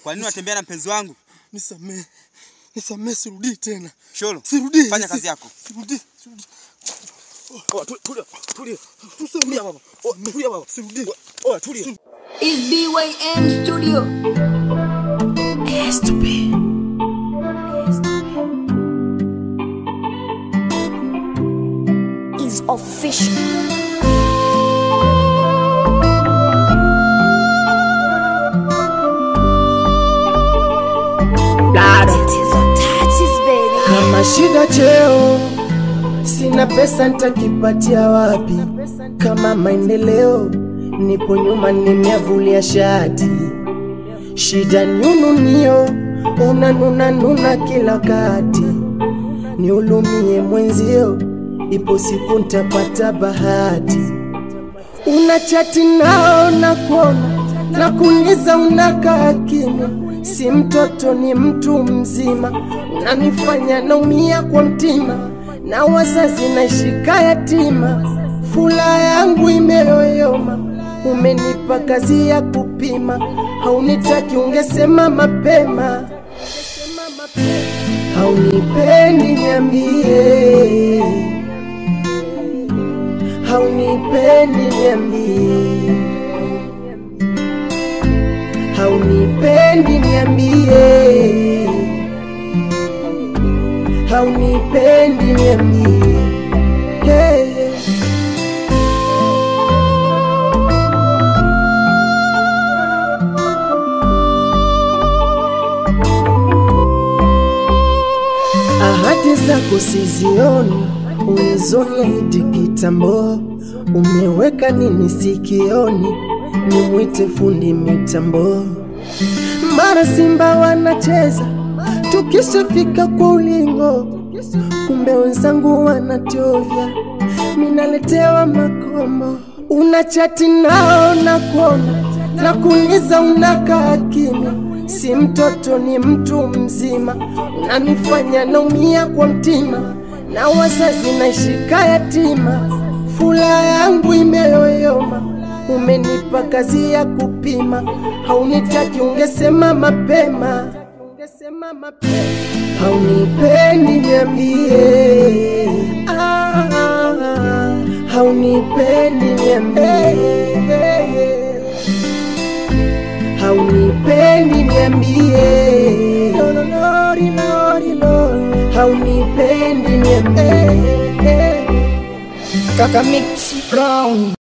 Kwa nini unatembea na mpenzi wangu? Nisamee. Nisamee, sirudi tena. Sholo. Sirudi. Fanya kazi yako. Sirudi. Tulia. Tulia baba. Tulia baba. Sirudi. Tulia. It's BYM Studio. Is official. Kama shida cheo, sina pesa nitakipatia wapi? Kama maendeleo, nipo nyuma nimeavulia shati. Shida nyununio, unanuna kila kati. Niulumie mwenzio, ipo siku nitapata bahati. Unachati nao na kuona, na kuniza unakaa kimya. Si mtoto ni mtu mzima, unanifanya naumia kwa mtima. Na wazazi naishika yatima, fula yangu imeyoyoma. Umenipa kazi ya kupima, haunitaki ungesema mapema. Haunipendi niambie, haunipendi niambie, haunipendi niambie, haunipendi niambie. Hey. Ahadi zako sizioni, unizonia hadi kitambo. Umeweka nini sikioni, nimwite fundi mitambo. Mara Simba wanacheza, tukishafika kwa ulingo. Kumbe wenzangu wanatovya, minaletewa makombo. Unachati nao na kuona, na kuniza unakaa kimya. Si mtoto ni mtu mzima, unanifanya naumia kwa mtima. Na wazazi naishika yatima, fula yangu imeyoyoma. Umenipa kazi ya kupima, haunitaki ungesema mapema. Haunipendi niambie, haunipendi niambie, haunipendi niambie, haunipendi niambie. Kaka Mix Brown.